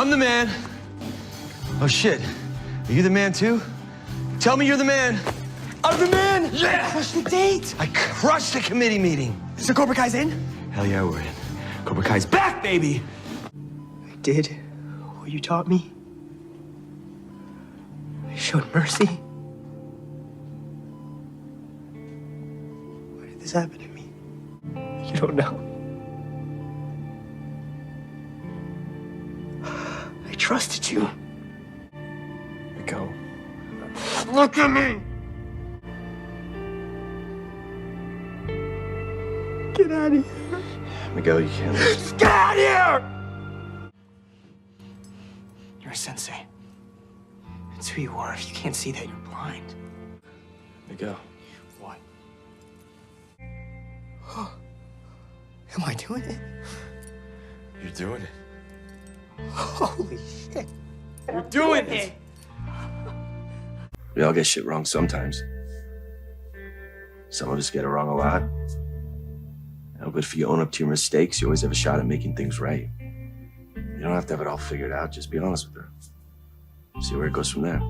I'm the man. Oh, shit. Are you the man, too? Tell me you're the man. I'm the man! Yeah! Crushed the date! I crushed the committee meeting. So Cobra Kai's in? Hell yeah, we're in. Cobra Kai's back, baby! I did what you taught me. I showed mercy. Why did this happen to me? You don't know. I trusted you. Go. Look at me! Get out of here. Miguel, you can't leave. Get out of here! You're a sensei. It's who you are. If you can't see that, you're blind. Miguel. What? Am I doing it? You're doing it. Holy shit. You're doing it! We all get shit wrong sometimes. Some of us get it wrong a lot. But if you own up to your mistakes, you always have a shot at making things right. You don't have to have it all figured out. Just be honest with her. See where it goes from there.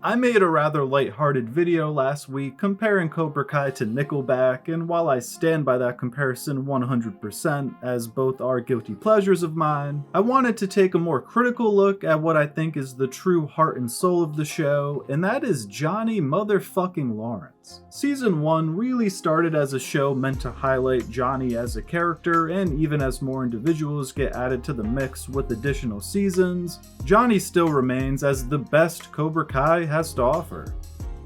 I made a rather lighthearted video last week comparing Cobra Kai to Nickelback, and while I stand by that comparison 100%, as both are guilty pleasures of mine, I wanted to take a more critical look at what I think is the true heart and soul of the show, and that is Johnny motherfucking Lawrence. Season 1 really started as a show meant to highlight Johnny as a character, and even as more individuals get added to the mix with additional seasons, Johnny still remains as the best Cobra Kai has to offer.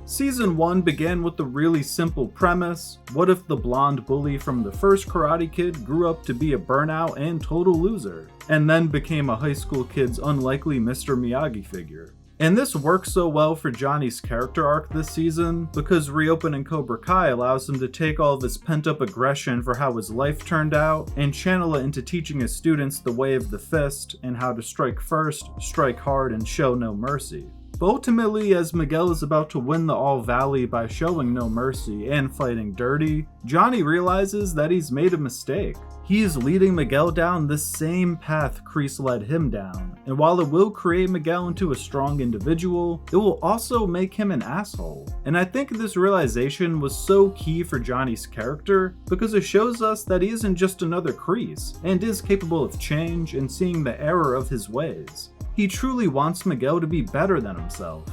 Season 1 began with a really simple premise: what if the blonde bully from the first Karate Kid grew up to be a burnout and total loser, and then became a high school kid's unlikely Mr. Miyagi figure? And this works so well for Johnny's character arc this season, because reopening Cobra Kai allows him to take all of his pent-up aggression for how his life turned out, and channel it into teaching his students the way of the fist, and how to strike first, strike hard, and show no mercy. But ultimately, as Miguel is about to win the All Valley by showing no mercy and fighting dirty, Johnny realizes that he's made a mistake. He's leading Miguel down the same path Kreese led him down, and while it will create Miguel into a strong individual, it will also make him an asshole. And I think this realization was so key for Johnny's character, because it shows us that he isn't just another Kreese, and is capable of change and seeing the error of his ways. He truly wants Miguel to be better than himself.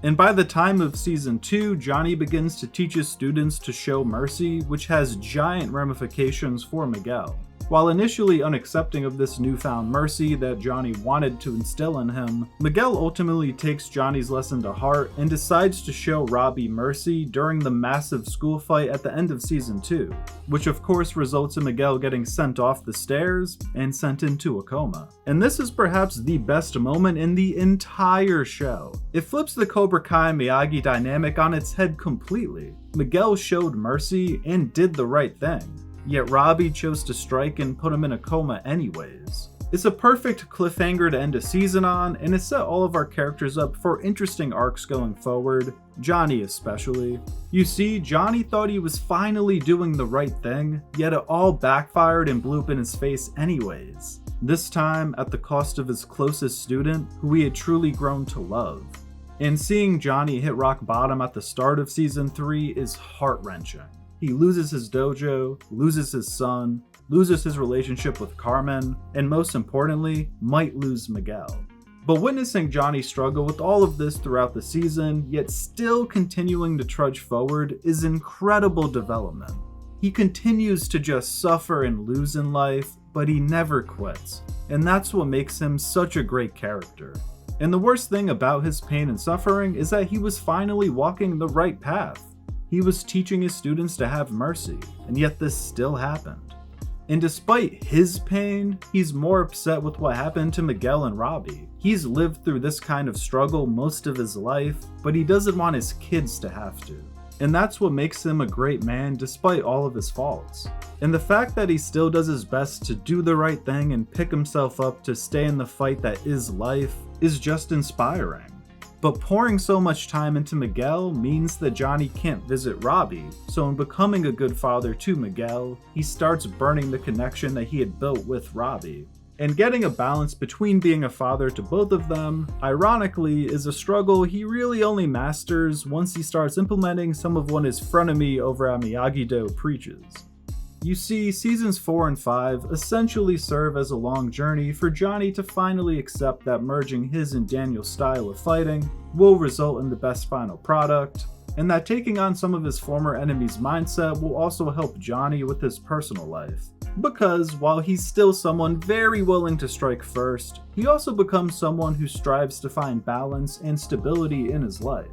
And by the time of Season 2, Johnny begins to teach his students to show mercy, which has giant ramifications for Miguel. While initially unaccepting of this newfound mercy that Johnny wanted to instill in him, Miguel ultimately takes Johnny's lesson to heart and decides to show Robbie mercy during the massive school fight at the end of Season 2, which of course results in Miguel getting sent off the stairs and sent into a coma. And this is perhaps the best moment in the entire show. It flips the Cobra Kai Miyagi dynamic on its head completely. Miguel showed mercy and did the right thing, yet Robbie chose to strike and put him in a coma anyways. It's a perfect cliffhanger to end a season on, and it set all of our characters up for interesting arcs going forward, Johnny especially. You see, Johnny thought he was finally doing the right thing, yet it all backfired and blew up in his face anyways. This time at the cost of his closest student, who he had truly grown to love. And seeing Johnny hit rock bottom at the start of Season 3 is heart-wrenching. He loses his dojo, loses his son, loses his relationship with Carmen, and most importantly, might lose Miguel. But witnessing Johnny struggle with all of this throughout the season, yet still continuing to trudge forward, is incredible development. He continues to just suffer and lose in life, but he never quits, and that's what makes him such a great character. And the worst thing about his pain and suffering is that he was finally walking the right path. He was teaching his students to have mercy, and yet this still happened. And despite his pain, he's more upset with what happened to Miguel and Robbie. He's lived through this kind of struggle most of his life, but he doesn't want his kids to have to. And that's what makes him a great man despite all of his faults. And the fact that he still does his best to do the right thing and pick himself up to stay in the fight that is life is just inspiring. But pouring so much time into Miguel means that Johnny can't visit Robbie, so in becoming a good father to Miguel, he starts burning the connection that he had built with Robbie. And getting a balance between being a father to both of them, ironically, is a struggle he really only masters once he starts implementing some of what his frenemy over at Miyagi-Do preaches. You see, seasons 4 and 5 essentially serve as a long journey for Johnny to finally accept that merging his and Daniel's style of fighting will result in the best final product, and that taking on some of his former enemies' mindset will also help Johnny with his personal life. Because while he's still someone very willing to strike first, he also becomes someone who strives to find balance and stability in his life.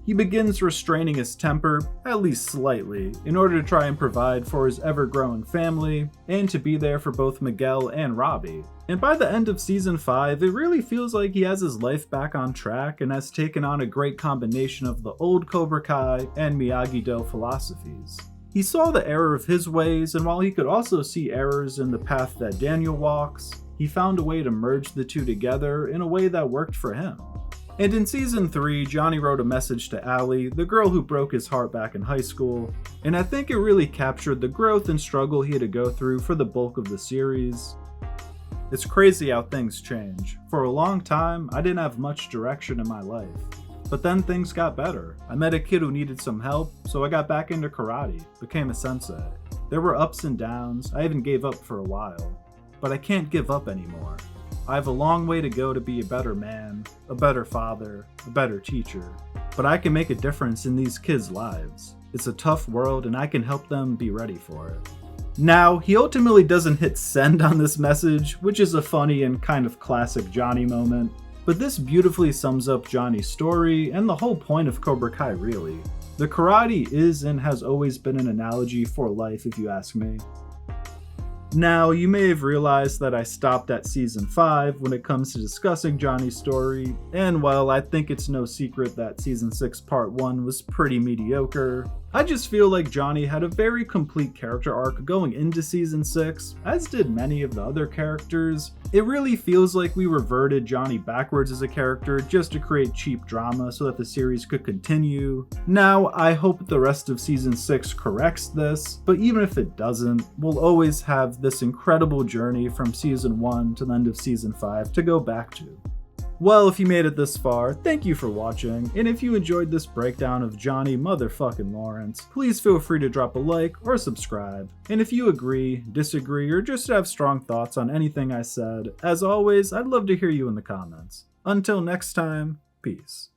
He begins restraining his temper, at least slightly, in order to try and provide for his ever-growing family, and to be there for both Miguel and Robbie. And by the end of season 5, it really feels like he has his life back on track and has taken on a great combination of the old Cobra Kai and Miyagi-Do philosophies. He saw the error of his ways, and while he could also see errors in the path that Daniel walks, he found a way to merge the two together in a way that worked for him. And in season 3, Johnny wrote a message to Allie, the girl who broke his heart back in high school, and I think it really captured the growth and struggle he had to go through for the bulk of the series. It's crazy how things change. For a long time, I didn't have much direction in my life. But then things got better. I met a kid who needed some help, so I got back into karate, became a sensei. There were ups and downs, I even gave up for a while. But I can't give up anymore. I have a long way to go to be a better man, a better father, a better teacher. But I can make a difference in these kids' lives. It's a tough world and I can help them be ready for it. Now, he ultimately doesn't hit send on this message, which is a funny and kind of classic Johnny moment. But this beautifully sums up Johnny's story and the whole point of Cobra Kai, really. The karate is and has always been an analogy for life, if you ask me. Now, you may have realized that I stopped at season 5 when it comes to discussing Johnny's story, and while I think it's no secret that season 6 part 1 was pretty mediocre, I just feel like Johnny had a very complete character arc going into season 6, as did many of the other characters. It really feels like we reverted Johnny backwards as a character just to create cheap drama so that the series could continue. Now, I hope the rest of season 6 corrects this, but even if it doesn't, we'll always have this incredible journey from season 1 to the end of season 5 to go back to. Well, if you made it this far, thank you for watching, and if you enjoyed this breakdown of Johnny motherfucking Lawrence, please feel free to drop a like or subscribe. And if you agree, disagree, or just have strong thoughts on anything I said, as always, I'd love to hear you in the comments. Until next time, peace.